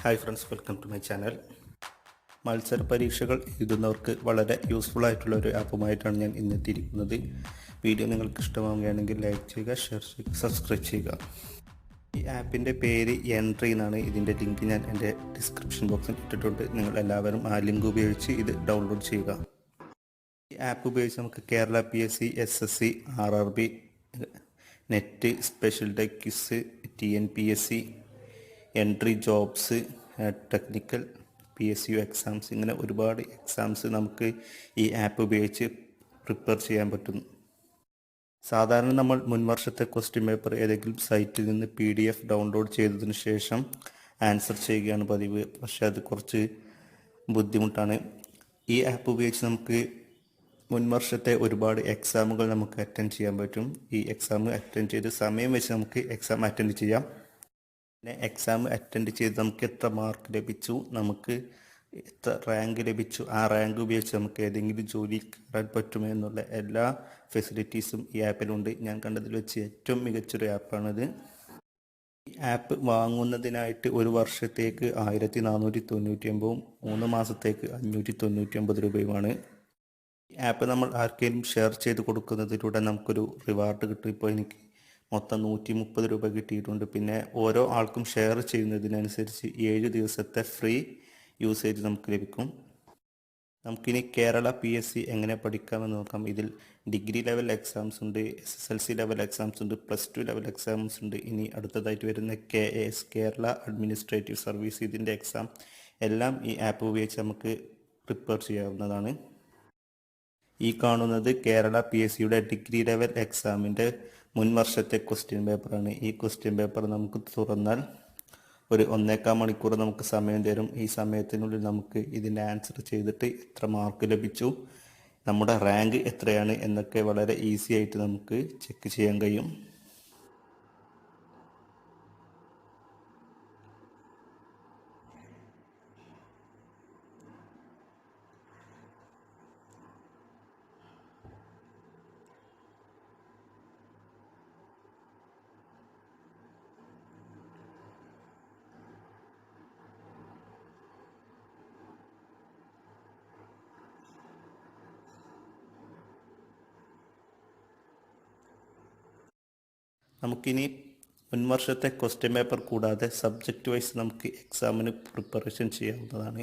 Hi friends, welcome to my channel. മത്സര പരീക്ഷകൾ എഴുതുന്നവർക്ക് വളരെ യൂസ്ഫുൾ ആയിട്ടുള്ള ഒരു ആപ്പുമായിട്ടാണ് ഞാൻ ഇന്നെത്തിയിരിക്കുന്നത്. വീഡിയോ നിങ്ങൾക്ക് ഇഷ്ടമാവുകയാണെങ്കിൽ ലൈക്ക് ചെയ്യുക, ഷെയർ ചെയ്യുക, സബ്സ്ക്രൈബ് ചെയ്യുക. ഈ ആപ്പിൻ്റെ പേര് എൻട്രി എന്നാണ്. ഇതിൻ്റെ ലിങ്ക് ഞാൻ എൻ്റെ ഡിസ്ക്രിപ്ഷൻ ബോക്സിൽ ഇട്ടിട്ടുണ്ട്. നിങ്ങൾ എല്ലാവരും ആ ലിങ്ക് ഉപയോഗിച്ച് ഇത് ഡൗൺലോഡ് ചെയ്യുക. ഈ ആപ്പ് ഉപയോഗിച്ച് നമുക്ക് Kerala PSC, SSC, RRB, net, special day quiz, TNPSC, entry jobs, technical, PSU exams, ഇങ്ങനെ ഒരുപാട് എക്സാംസ് നമുക്ക് ഈ ആപ്പ് ഉപയോഗിച്ച് പ്രിപ്പയർ ചെയ്യാൻ പറ്റുന്നു. സാധാരണ നമ്മൾ മുൻവർഷത്തെ ക്വസ്റ്റ്യൻ പേപ്പർ ഏതെങ്കിലും സൈറ്റിൽ നിന്ന് PDF ഡൗൺലോഡ് ചെയ്തതിന് ശേഷം ആൻസർ ചെയ്യുകയാണ് പതിവ്. പക്ഷേ അത് കുറച്ച് ബുദ്ധിമുട്ടാണ്. ഈ ആപ്പ് ഉപയോഗിച്ച് നമുക്ക് മുൻവർഷത്തെ ഒരുപാട് എക്സാമുകൾ നമുക്ക് അറ്റൻഡ് ചെയ്യാൻ പറ്റും. ഈ എക്സാം അറ്റൻഡ് ചെയ്ത് സമയം വെച്ച് നമുക്ക് എക്സാം അറ്റൻഡ് ചെയ്യാം. പിന്നെ എക്സാം അറ്റൻഡ് ചെയ്ത് നമുക്ക് എത്ര മാർക്ക് ലഭിച്ചു, നമുക്ക് എത്ര റാങ്ക് ലഭിച്ചു, ആ റാങ്ക് ഉപയോഗിച്ച് നമുക്ക് ഏതെങ്കിലും ജോലിയിൽ കയറാൻ പറ്റുമോ എന്നുള്ള എല്ലാ ഫെസിലിറ്റീസും ഈ ആപ്പിലുണ്ട്. ഞാൻ കണ്ടതിൽ വെച്ച് ഏറ്റവും മികച്ചൊരു ആപ്പാണിത്. ഈ ആപ്പ് വാങ്ങുന്നതിനായിട്ട് ഒരു വർഷത്തേക്ക് 1499, 3 മാസത്തേക്ക് 599 രൂപയുമാണ്. ഈ ആപ്പ് നമ്മൾ ആർക്കെങ്കിലും ഷെയർ ചെയ്ത് കൊടുക്കുന്നതിലൂടെ നമുക്കൊരു റിവാർഡ് കിട്ടും. ഇപ്പോൾ എനിക്ക് മൊത്തം 130 രൂപ കിട്ടിയിട്ടുണ്ട്. പിന്നെ ഓരോ ആൾക്കും ഷെയർ ചെയ്യുന്നതിനനുസരിച്ച് 7 ദിവസത്തെ ഫ്രീ യൂസേജ് നമുക്ക് ലഭിക്കും. നമുക്കിനി കേരള PSC എങ്ങനെ പഠിക്കാമെന്ന് നോക്കാം. ഇതിൽ ഡിഗ്രി ലെവൽ എക്സാംസ് ഉണ്ട്, SSLC ലെവൽ എക്സാംസ് ഉണ്ട്, +2 ലെവൽ എക്സാംസ് ഉണ്ട്. ഇനി അടുത്തതായിട്ട് വരുന്ന KAS, കേരള അഡ്മിനിസ്ട്രേറ്റീവ് സർവീസ്, ഇതിൻ്റെ എക്സാം എല്ലാം ഈ ആപ്പ് ഉപയോഗിച്ച് നമുക്ക് പ്രിപ്പയർ ചെയ്യാവുന്നതാണ്. ഈ കാണുന്നത് കേരള PSCയുടെ ഡിഗ്രി ലെവൽ എക്സാമിൻ്റെ മുൻവർഷത്തെ ക്വസ്റ്റ്യൻ പേപ്പറാണ്. ഈ ക്വസ്റ്റ്യൻ പേപ്പർ നമുക്ക് തുറന്നാൽ ഒരു 1.25 മണിക്കൂർ നമുക്ക് സമയം തരും. ഈ സമയത്തിനുള്ളിൽ നമുക്ക് ഇതിൻ്റെ ആൻസർ ചെയ്തിട്ട് എത്ര മാർക്ക് ലഭിച്ചു, നമ്മുടെ റാങ്ക് എത്രയാണ് എന്നൊക്കെ വളരെ ഈസി ആയിട്ട് നമുക്ക് ചെക്ക് ചെയ്യാൻ കഴിയും. നമുക്കിനി മുൻവർഷത്തെ ക്വസ്റ്റ്യൻ പേപ്പർ കൂടാതെ സബ്ജക്റ്റ് വൈസ് നമുക്ക് എക്സാമിന് പ്രിപ്പറേഷൻ ചെയ്യാവുന്നതാണ്.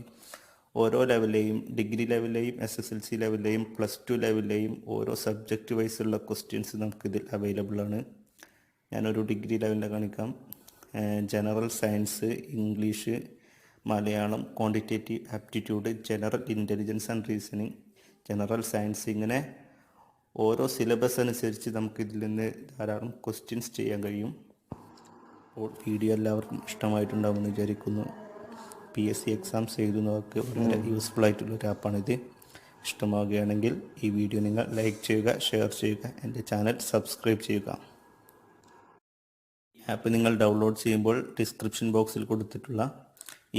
ഓരോ ലെവലിലെയും, ഡിഗ്രി ലെവലിലെയും SSLC ലെവലിലെയും +2 ലെവലിലെയും ഓരോ സബ്ജക്റ്റ് വൈസ് ഉള്ള ക്വസ്റ്റ്യൻസ് നമുക്കിതിൽ അവൈലബിൾ ആണ്. ഞാനൊരു ഡിഗ്രി ലെവലിൻ്റെ കാണിക്കാം. General science, English, Malayalam, quantitative aptitude, general intelligence and reasoning, general science, ഇങ്ങനെ ഓരോ സിലബസ് അനുസരിച്ച് നമുക്കിതിൽ നിന്ന് ധാരാളം ക്വസ്റ്റ്യൻസ് ചെയ്യാൻ കഴിയും. അപ്പോൾ വീഡിയോ എല്ലാവർക്കും ഇഷ്ടമായിട്ടുണ്ടാവുമെന്ന് വിചാരിക്കുന്നു. PSC എക്സാംസ് എഴുതുന്നവർക്ക് വളരെ യൂസ്ഫുൾ ആയിട്ടുള്ളൊരു ആപ്പാണിത്. ഇഷ്ടമാവുകയാണെങ്കിൽ ഈ വീഡിയോ നിങ്ങൾ ലൈക്ക് ചെയ്യുക, ഷെയർ ചെയ്യുക, എൻ്റെ ചാനൽ സബ്സ്ക്രൈബ് ചെയ്യുക. ആപ്പ് നിങ്ങൾ ഡൗൺലോഡ് ചെയ്യുമ്പോൾ ഡിസ്ക്രിപ്ഷൻ ബോക്സിൽ കൊടുത്തിട്ടുള്ള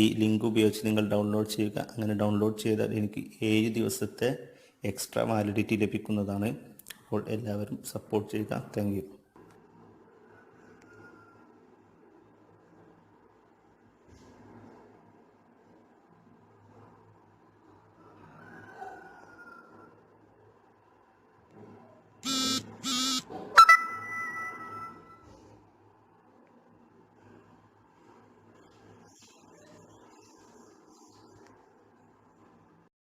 ഈ ലിങ്ക് ഉപയോഗിച്ച് നിങ്ങൾ ഡൗൺലോഡ് ചെയ്യുക. അങ്ങനെ ഡൗൺലോഡ് ചെയ്താൽ എനിക്ക് 7 ദിവസത്തെ എക്സ്ട്രാ വാലിഡിറ്റി ലഭിക്കുന്നതാണ്. അപ്പോൾ എല്ലാവരും സപ്പോർട്ട് ചെയ്യുക. Thank you.